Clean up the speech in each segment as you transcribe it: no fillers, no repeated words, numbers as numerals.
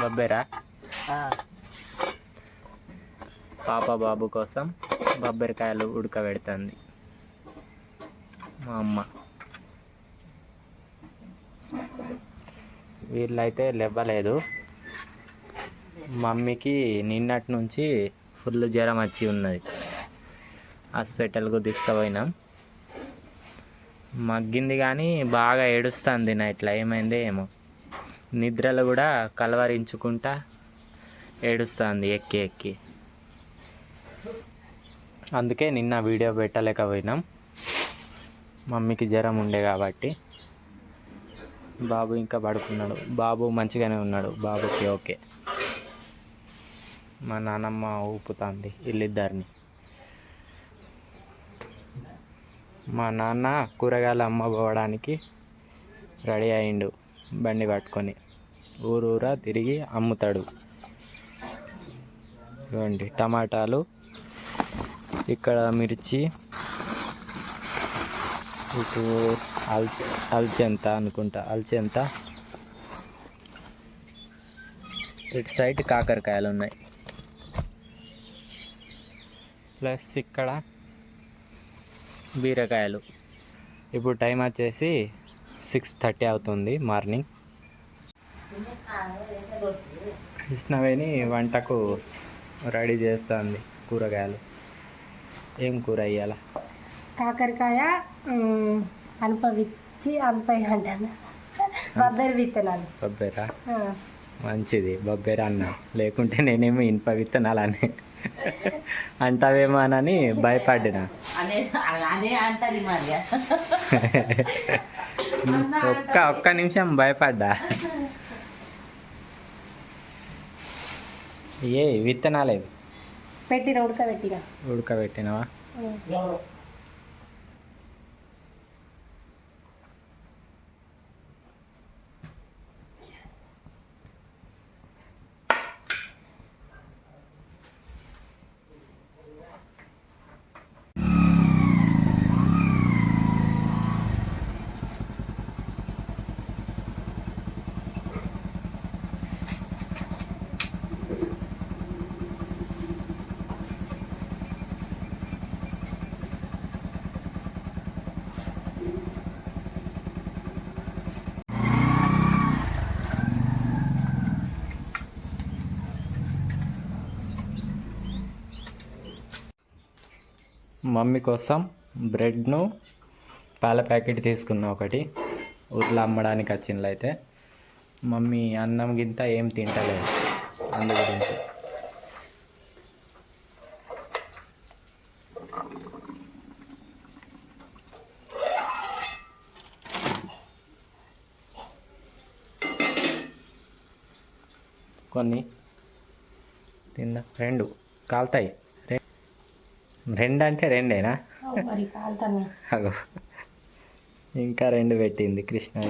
బొబ్బెరా పాప బాబు కోసం బొబ్బరికాయలు ఉడకబెడుతుంది మా అమ్మ. వీళ్ళైతే లేవలేదు. మమ్మీకి నిన్నటి నుంచి ఫుల్ జ్వరం వచ్చి ఉన్నది. హాస్పిటల్కు తీసుకుపోయినాం. మగ్గింది కానీ బాగా ఏడుస్తుంది నైట్లో. ఏమైందో ఏమో, నిద్రలో కూడా కలవరించుకుంటా ఏడుస్తుంది ఎక్కి ఎక్కి. అందుకే నిన్న వీడియో పెట్టలేకపోయినాం. మమ్మీకి జ్వరం ఉండే కాబట్టి. బాబు ఇంకా పడుకున్నాడు. బాబు మంచిగానే ఉన్నాడు. బాబుకి ఓకే. మా నాన్నమ్మ ఊపుతుంది వీళ్ళిద్దరిని. మా నాన్న కూరగాయలు అమ్మబోవడానికి రెడీ అయిండు. బండి పట్టుకొని ఊరూరా తిరిగి అమ్ముతాడు. ఇవ్వండి టమాటాలు, ఇక్కడ మిర్చి, ఇటు అల్చెంత అనుకుంటా, అల్చెంత. ఇటు సైడ్ కాకరకాయలు ఉన్నాయి. ప్లస్ ఇక్కడ బీరకాయలు. ఇప్పుడు టైం వచ్చేసి 6:30 అవుతుంది మార్నింగ్. కృష్ణవేణి వంటకు రెడీ చేస్తుంది కూరగాయలు. ఏం కూర ఇయ్యాల? కాకరకాయ అనపవిచ్చి అనపై అంటాను, బొబ్బరి విత్తనాలు. బొబ్బెరా మంచిది. బొబ్బెరా అన్నా, లేకుంటే నేనేమో ఇనుప విత్తనాలు అని అంటావేమోనని భయపడినా. ఒక్క నిమిషం భయపడ్డా. ఏ విత్తనాలే పెట్టినా ఉడకబెట్టినవా? మమ్మీ కోసం బ్రెడ్ను పాల ప్యాకెట్ తీసుకున్నా ఒకటి. ఊర్లో అమ్మడానికి వచ్చిండ్లు. అయితే మమ్మీ అన్నం గింత ఏం తింటలేదు, అందు గురించి. కొన్ని తిన్నా, 2 కాలుతాయి. 2 అంటే 2ఏనా? అగో ఇంకా 2 పెట్టింది కృష్ణ.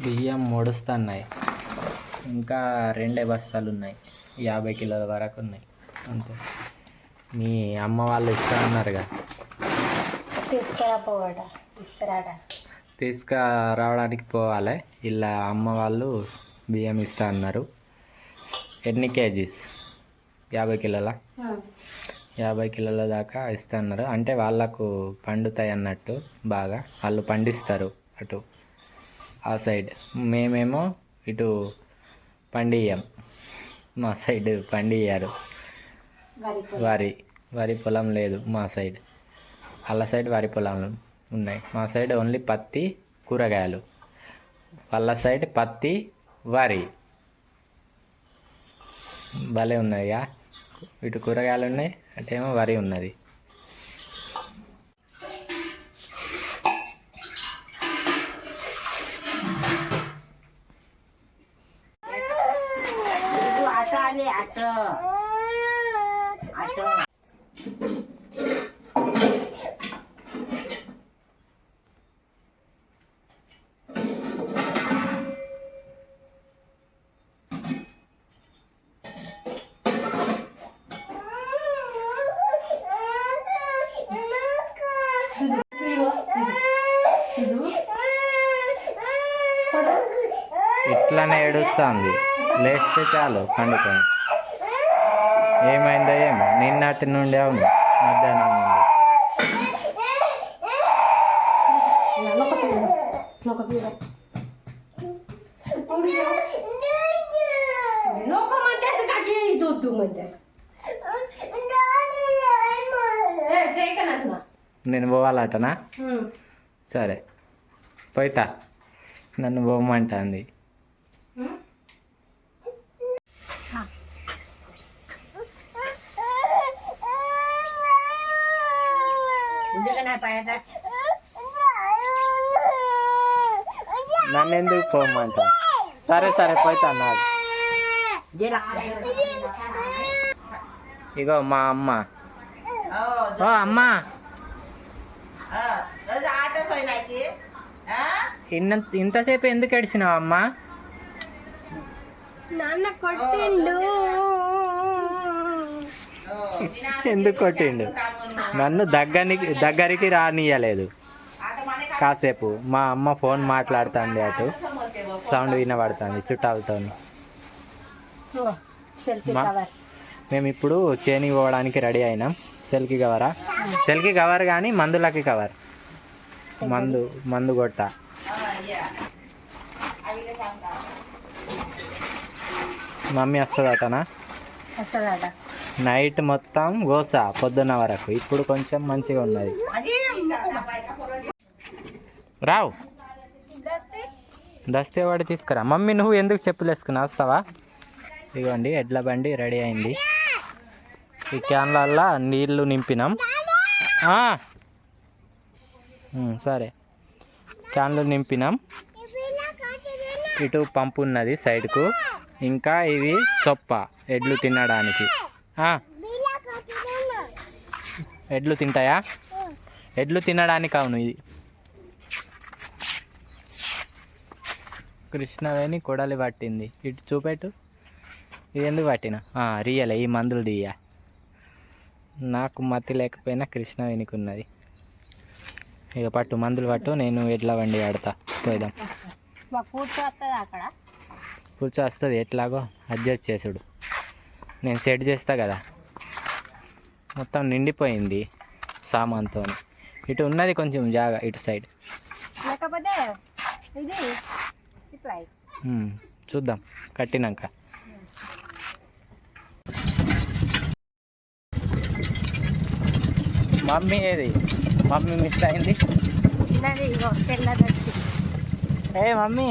బియ్యం ముడుస్తున్నాయి. ఇంకా 2 బస్తాలు ఉన్నాయి. 50 కిలోల వరకు ఉన్నాయి అంతే. మీ అమ్మ వాళ్ళు ఇస్తా అన్నారుగా, తీసుకురావడానికి పోవాలి. ఇలా అమ్మ వాళ్ళు బియ్యం ఇస్తా అన్నారు. ఎన్ని కేజీస్? 50 కిలోల 50 కిలోల దాకా ఇస్తా అన్నారు. అంటే వాళ్ళకు పండుతాయి అన్నట్టు, బాగా వాళ్ళు పండిస్తారు అటు ఆ సైడ్. మేమేమో ఇటు పండియ్యం. మా సైడ్ పండియ్యారు. వరి పొలం లేదు మా సైడ్. వాళ్ళ సైడ్ వరి పొలాలు ఉన్నాయి. మా సైడ్ ఓన్లీ పత్తి, కూరగాయలు. వాళ్ళ సైడ్ పత్తి, వరి. భలే ఉన్నాయిగా. ఇటు కూరగాయలు ఉన్నాయి, అటేమో వరి ఉన్నది. ఇట్లానే ఏడుస్తుంది, లేస్తే చాలు పండుకొని. ఏమైందో ఏమో, నిన్నటి నుండి అవును మధ్యాహ్నం నుండి. నేను పోవాలటనా? సరే పోయితా, నన్ను పోమంటుంది. నన్ను ఎందుకు పోమంట? సరే సరే పోయితా. నాకు ఇగో మా అమ్మ. ఓ అమ్మ, ఇంతసేపు ఎందుకు ఏడిచినావు అమ్మ? నాన్న కొట్టిండు. ఎందుకు కొట్టిండు? నన్ను దగ్గరికి రానియలేదు. కాసేపు మా అమ్మ ఫోన్ మాట్లాడుతుంది, అటు సౌండ్ వినబడుతుంది చుట్టాలతో. మేము ఇప్పుడు చేనికి పోవడానికి రెడీ అయినాం. సెల్కి కవరా? సెల్కి కవర్ కానీ మందులకి కవర్. మందు కొట్ట. మమ్మీ వస్తుందటనా? నైట్ మొత్తం గోసా పొద్దున్న వరకు. ఇప్పుడు కొంచెం మంచిగా ఉన్నది. రావు దస్తే వాడి తీసుకురా. మమ్మీ నువ్వు ఎందుకు చెప్పులు వేసుకున్నా? వస్తావా? ఇదిగోండి ఎడ్ల బండి రెడీ అయింది. ఈ క్యాన్లల్లా నీళ్లు నింపినాం. సరే, క్యాన్లు నింపినాం. ఇటు పంపు ఉన్నది సైడ్కు. ఇంకా ఇవి చొప్ప ఎడ్లు తినడానికి. ఎడ్లు తింటాయా? ఎడ్లు తినడానికి అవును. ఇది కృష్ణవేణి కొడలి పట్టింది. ఇటు చూపెట్టు. ఇది ఎందుకు పట్టినా? రియలే, ఈ మందులు తీయ. నాకు మతి లేకపోయినా కృష్ణవేణికి ఉన్నది. ఇక పట్టు, మందులు పట్టు. నేను ఎడ్ల బండి ఆడతా. పోదాం. కూర్చో వస్తుంది, ఎట్లాగో అడ్జస్ట్ చేసుడు. నేను సెట్ చేస్తా కదా. మొత్తం నిండిపోయింది సామాన్తో. ఇటు ఉన్నది కొంచెం జాగా, ఇటు సైడ్. చూద్దాం కట్టినాక. మమ్మీ ఏది? మమ్మీ మిస్ అయింది. ఏ మమ్మీ,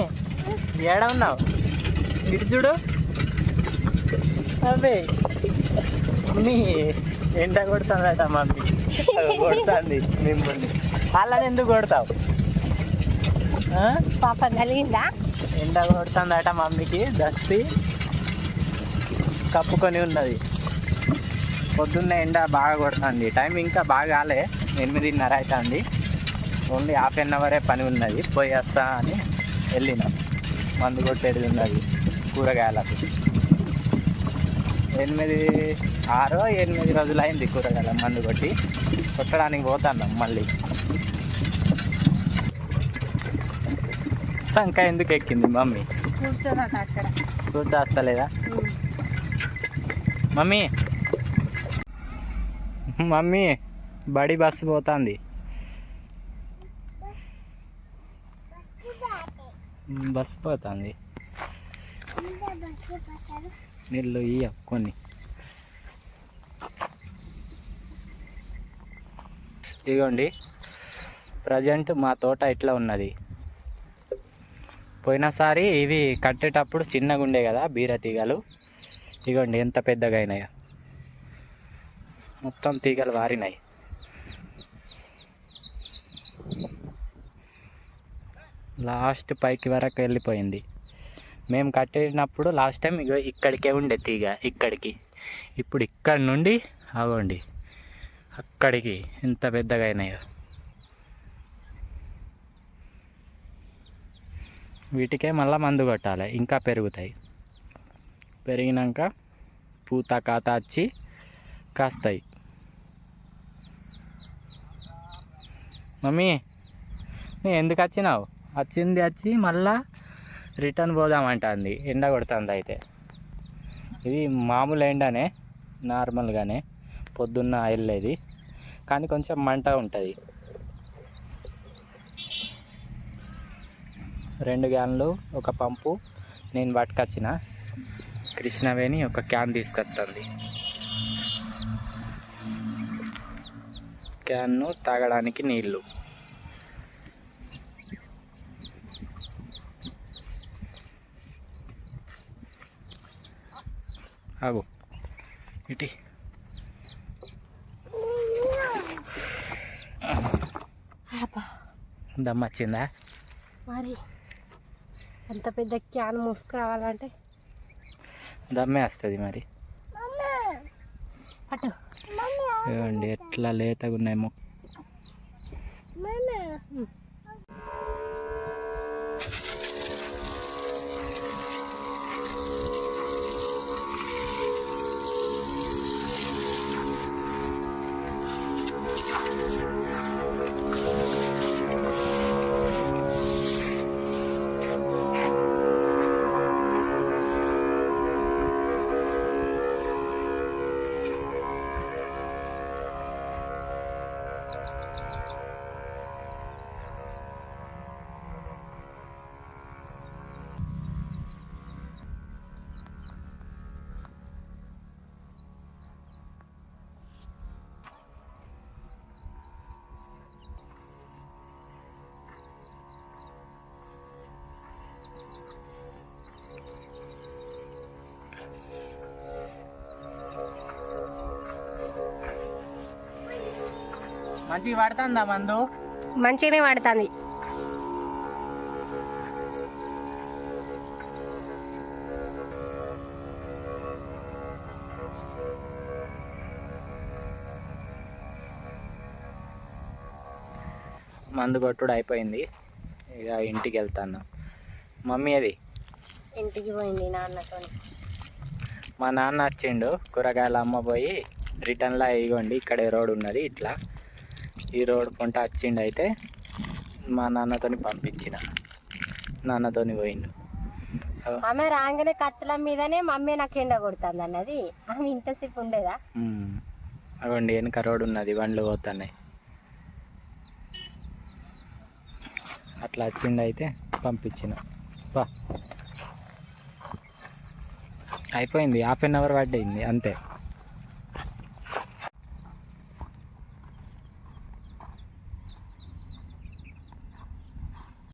ఏడ ఉన్నావు? ఇటు చూడు. అదే మమ్మీ ఎండ కొడుతుందట. మమ్మీ కొడుతుంది మిమ్మల్ని. వాళ్ళని ఎందుకు కొడతావు? పాప కలిగిందా? ఎండ కొడుతుందట మమ్మీకి. దస్తి కప్పుకొని ఉన్నది. పొద్దున్న ఎండ బాగా కొడుతుంది. టైం ఇంకా బాగా కాలే, 8:30 అవుతుంది. ఓన్లీ హాఫ్ అన్ అవరే పని ఉన్నది. పోయి వస్తా అని వెళ్ళినాం. మందు కొట్టేది ఉన్నది కూరగాయలకు. 6-8 రోజులు అయింది కూరగాయల మందు కొట్టడానికి పోతున్నాం మళ్ళీ. సంక ఎందుకు ఎక్కింది మమ్మీ? కూర్చోస్తలేదా మమ్మీ? మమ్మీ బడి బస్సు పోతుంది. బస్సు పోతుంది. నీళ్ళు ఇయ్య కొన్ని. ఇదిగోండి ప్రజెంట్ మా తోట ఇట్లా ఉన్నది. పోయినసారి ఇవి కట్టేటప్పుడు చిన్నగా ఉండే కదా బీర తీగలు. ఇదిగోండి ఎంత పెద్దగా అయినాయో. మొత్తం తీగలు వారినాయి. లాస్ట్ పైకి వరకు వెళ్ళిపోయింది. మేము కట్టినప్పుడు లాస్ట్ టైం ఇగో ఇక్కడికే ఉండే తీగ ఇక్కడికి, ఇప్పుడు ఇక్కడ నుండి ఆగోండి అక్కడికి ఎంత పెద్దగా అయినాయో. వీటికే మళ్ళీ మందు కొట్టాలి, ఇంకా పెరుగుతాయి. పెరిగినాక పూత కాత వచ్చి కాస్తాయి. మమ్మీ నువ్వు ఎందుకు వచ్చినావు? వచ్చింది వచ్చి మళ్ళా రిటర్న్ పోదామంటుంది, ఎండ కొడుతుంది. అయితే ఇది మామూలు ఎండనే, నార్మల్గానే పొద్దున్న వెళ్ళేది, కానీ కొంచెం మంట ఉంటుంది. 2 క్యాన్లు ఒక పంపు నేను పట్టుకొచ్చిన, కృష్ణవేణి ఒక క్యాన్ తీసుకొస్తుంది. క్యాన్ను తాగడానికి నీళ్ళు. ఆగు ఇటీ. దమ్ వచ్చిందా? మరి అంత పెద్ద క్యాన్ మూసుకురావాలంటే దమ్మే వస్తుంది మరి. అటు ఏమండి ఎట్లా లేతగా ఉన్నాయి మొక్క. మంచిగా పడుతుందా మందు? మంచిగానే పడుతుంది. మందు కొట్టుడు అయిపోయింది, ఇక ఇంటికి వెళ్తాను. మమ్మీ అది ఇంటికి పోయింది నాన్నతో. మా నాన్న వచ్చిండు, కూరగాయలు అమ్మబోయి రిటర్న్లో ఇగోండి ఇక్కడ రోడ్ ఉన్నది, ఇట్లా ఈ రోడ్ పొంట వచ్చిండు. అయితే మా నాన్నతో పంపించిన, నాన్నతో పోయిండు. ఆమె రాగానే కచ్చల మీదనే మమ్మీ నాకు ఎండ కొడుతుంది అన్నది. ఆమె ఇంతసేపు ఉండేదా? అవ్వండి వెనక రోడ్ ఉన్నది, బండ్లు పోతున్నాయి. అట్లా వచ్చిండు, అయితే పంపించిన. అయిపోయింది, 1/2 అవర్ పడ్డయింది అంతే.